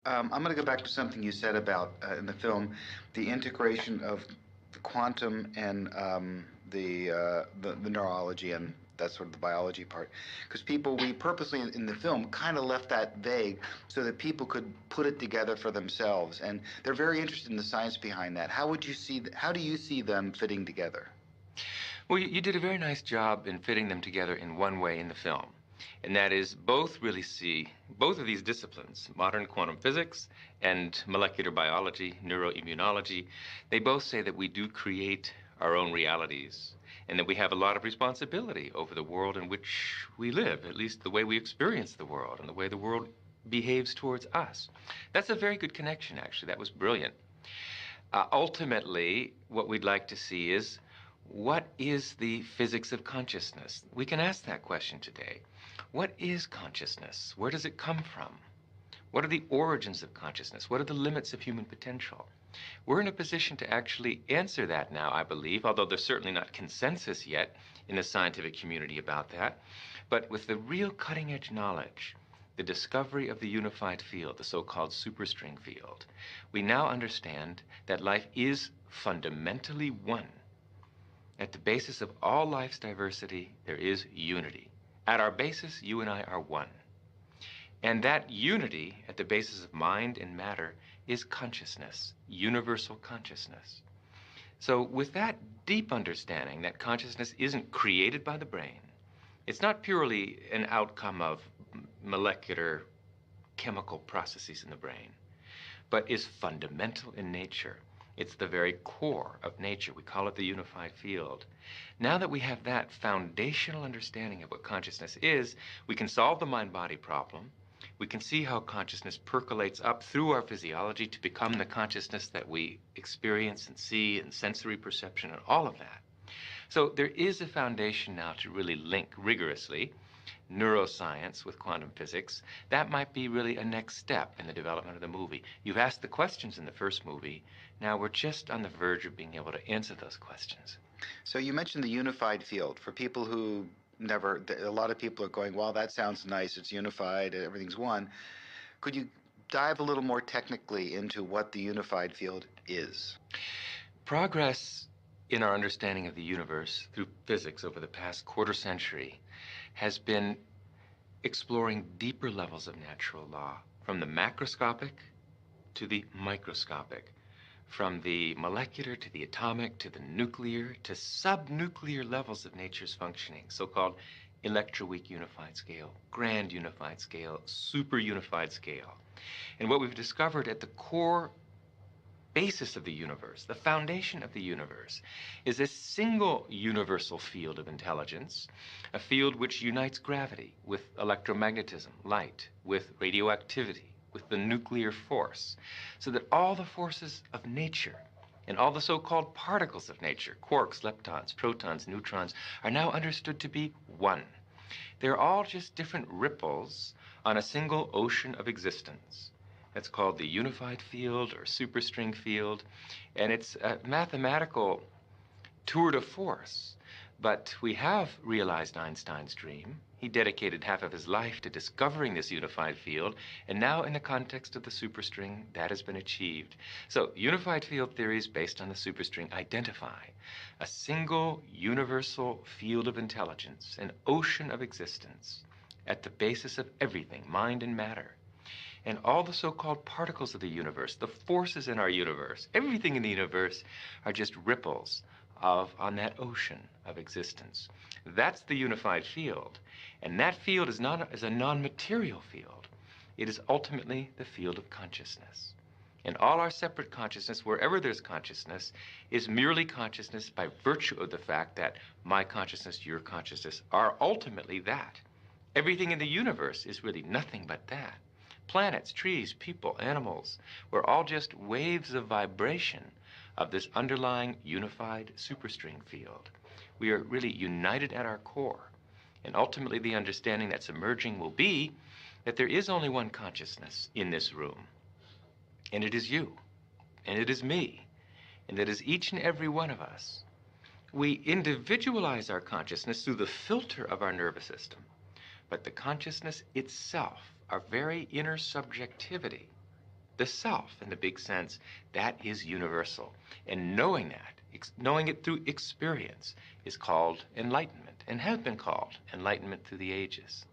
I'm going to go back to something you said about in the film, the integration of the quantum and the neurology and that sort of the biology part. Because we purposely in the film kind of left that vague so that people could put it together for themselves. And they're very interested in the science behind that. How do you see them fitting together? Well, you did a very nice job in fitting them together in one way in the film. And that is both really see both of these disciplines, modern quantum physics and molecular biology, neuroimmunology, they both say that we do create our own realities and that we have a lot of responsibility over the world in which we live, at least the way we experience the world and the way the world behaves towards us. That's a very good connection, actually. That was brilliant. Ultimately, what we'd like to see is what is the physics of consciousness? We can ask that question today. What is consciousness? Where does it come from? What are the origins of consciousness? What are the limits of human potential? We're in a position to actually answer that now, I believe, although there's certainly not consensus yet in the scientific community about that. But with the real cutting-edge knowledge, the discovery of the unified field, the so-called superstring field, we now understand that life is fundamentally one. At the basis of all life's diversity, there is unity. At our basis, you and I are one. And that unity, at the basis of mind and matter, is consciousness, universal consciousness. So with that deep understanding that consciousness isn't created by the brain, it's not purely an outcome of molecular chemical processes in the brain, but is fundamental in nature. It's the very core of nature. We call it the unified field. Now that we have that foundational understanding of what consciousness is, we can solve the mind-body problem. We can see how consciousness percolates up through our physiology to become the consciousness that we experience and see and sensory perception and all of that. So there is a foundation now to really link rigorously neuroscience with quantum physics. That might be really a next step in the development of the movie. You've asked the questions in the first movie. Now we're just on the verge of being able to answer those questions. So you mentioned the unified field. For people who never, a lot of people are going, well, that sounds nice. It's unified. Everything's one. Could you dive a little more technically into what the unified field is? Progress in our understanding of the universe through physics over the past quarter century has been exploring deeper levels of natural law, from the macroscopic to the microscopic, from the molecular to the atomic to the nuclear to subnuclear levels of nature's functioning, so-called electroweak unified scale, grand unified scale, super unified scale. And what we've discovered at the core basis of the universe, the foundation of the universe, is a single universal field of intelligence, a field which unites gravity with electromagnetism, light, with radioactivity, with the nuclear force, so that all the forces of nature and all the so-called particles of nature, quarks, leptons, protons, neutrons, are now understood to be one. They're all just different ripples on a single ocean of existence. That's called the unified field or superstring field, and it's a mathematical tour de force. But we have realized Einstein's dream. He dedicated half of his life to discovering this unified field, and now in the context of the superstring, that has been achieved. So unified field theories based on the superstring identify a single universal field of intelligence, an ocean of existence, at the basis of everything, mind and matter. And all the so-called particles of the universe, the forces in our universe, everything in the universe are just ripples on that ocean of existence. That's the unified field. And that field is a non-material field. It is ultimately the field of consciousness. And all our separate consciousness, wherever there's consciousness, is merely consciousness by virtue of the fact that my consciousness, your consciousness, are ultimately that. Everything in the universe is really nothing but that. Planets, trees, people, animals, we're all just waves of vibration of this underlying unified superstring field. We are really united at our core. And ultimately the understanding that's emerging will be that there is only one consciousness in this room. And it is you. And it is me. And that is each and every one of us. We individualize our consciousness through the filter of our nervous system. But the consciousness itself, our very inner subjectivity, the self in the big sense, that is universal. And knowing that, knowing it through experience, is called enlightenment, and has been called enlightenment through the ages.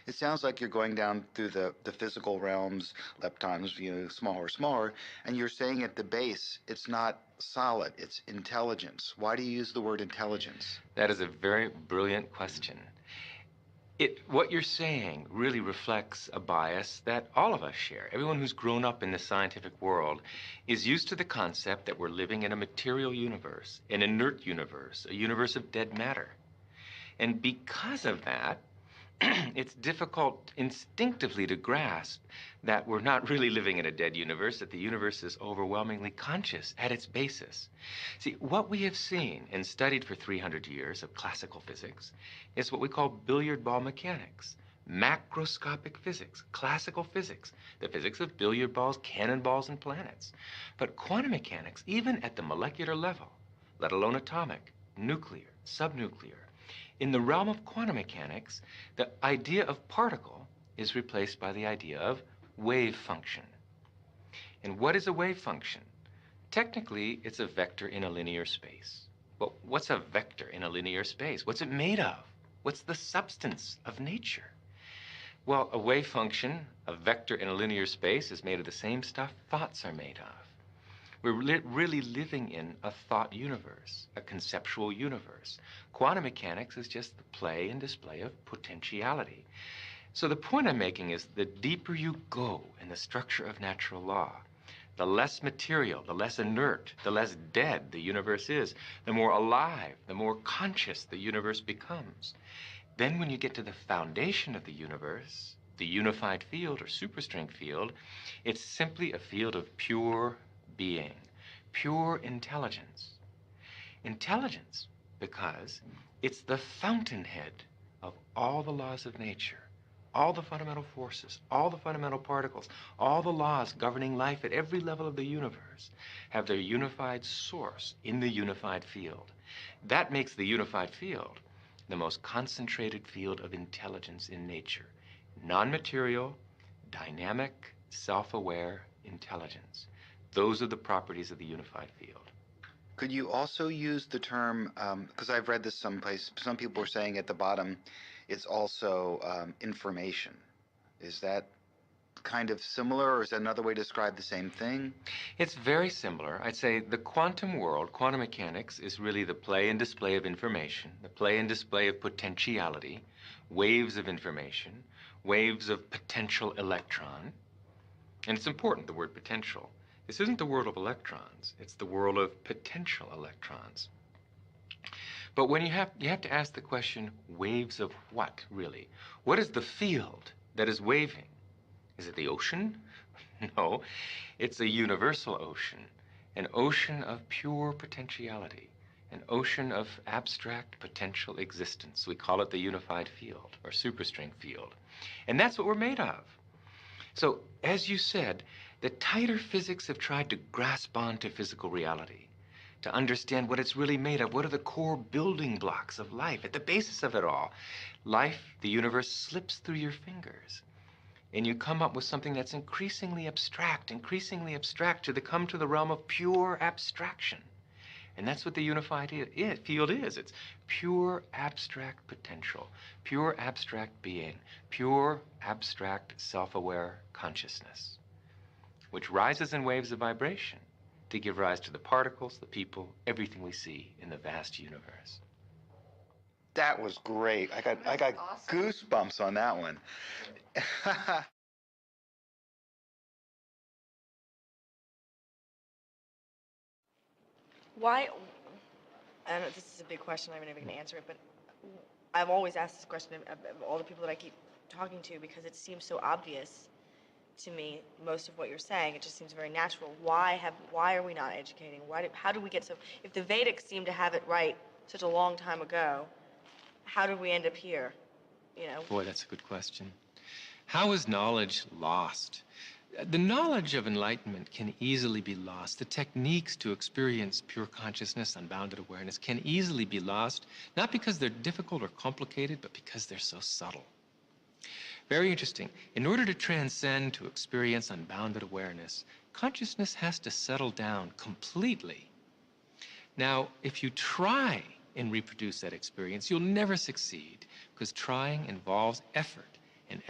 It sounds like you're going down through the physical realms, leptons, smaller, smaller, and you're saying at the base, it's not solid, it's intelligence. Why do you use the word intelligence? That is a very brilliant question. What you're saying really reflects a bias that all of us share. Everyone who's grown up in the scientific world is used to the concept that we're living in a material universe, an inert universe, a universe of dead matter. And because of that, it's difficult instinctively to grasp that we're not really living in a dead universe, that the universe is overwhelmingly conscious at its basis. See, what we have seen and studied for 300 years of classical physics is what we call billiard ball mechanics, macroscopic physics, classical physics, the physics of billiard balls, cannonballs, and planets. But quantum mechanics, even at the molecular level, let alone atomic, nuclear, subnuclear, in the realm of quantum mechanics, the idea of particle is replaced by the idea of wave function. And what is a wave function? Technically, it's a vector in a linear space. But what's a vector in a linear space? What's it made of? What's the substance of nature? Well, a wave function, a vector in a linear space, is made of the same stuff thoughts are made of. We're really living in a thought universe, a conceptual universe. Quantum mechanics is just the play and display of potentiality. So the point I'm making is the deeper you go in the structure of natural law, the less material, the less inert, the less dead the universe is, the more alive, the more conscious the universe becomes. Then when you get to the foundation of the universe, the unified field or superstring field, it's simply a field of pure being, pure intelligence. Intelligence, because it's the fountainhead of all the laws of nature, all the fundamental forces, all the fundamental particles, all the laws governing life at every level of the universe have their unified source in the unified field. That makes the unified field the most concentrated field of intelligence in nature. Non-material, dynamic, self-aware intelligence. Those are the properties of the unified field. Could you also use the term, because I've read this someplace, some people are saying at the bottom, it's also information. Is that kind of similar, or is that another way to describe the same thing? It's very similar. I'd say the quantum world, quantum mechanics, is really the play and display of information, the play and display of potentiality, waves of information, waves of potential electron. And it's important, the word potential. This isn't the world of electrons, it's the world of potential electrons. But when you have to ask the question, waves of what, really? What is the field that is waving? Is it the ocean? No, it's a universal ocean, an ocean of pure potentiality, an ocean of abstract potential existence. We call it the unified field, or superstring field. And that's what we're made of. So, as you said, the tighter physics have tried to grasp onto physical reality, to understand what it's really made of. What are the core building blocks of life, at the basis of it all? Life, the universe, slips through your fingers. And you come up with something that's increasingly abstract to come to the realm of pure abstraction. And that's what the unified field is. It's pure abstract potential, pure abstract being, pure abstract self-aware consciousness, which rises in waves of vibration to give rise to the particles, the people, everything we see in the vast universe. That was great. I got awesome. goosebumps on that one. Why? I don't know, this is a big question. I'm never going to answer it, but I've always asked this question of all the people that I keep talking to because it seems so obvious to me. Most of what you're saying, it just seems very natural. Why are we not educating? How do we get so? If the Vedics seem to have it right such a long time ago, how did we end up here? You know. Boy, that's a good question. How is knowledge lost? The knowledge of enlightenment can easily be lost. The techniques to experience pure consciousness, unbounded awareness, can easily be lost, not because they're difficult or complicated, but because they're so subtle. Very interesting. In order to transcend, to experience unbounded awareness, consciousness has to settle down completely. Now, if you try and reproduce that experience, you'll never succeed, because trying involves effort, and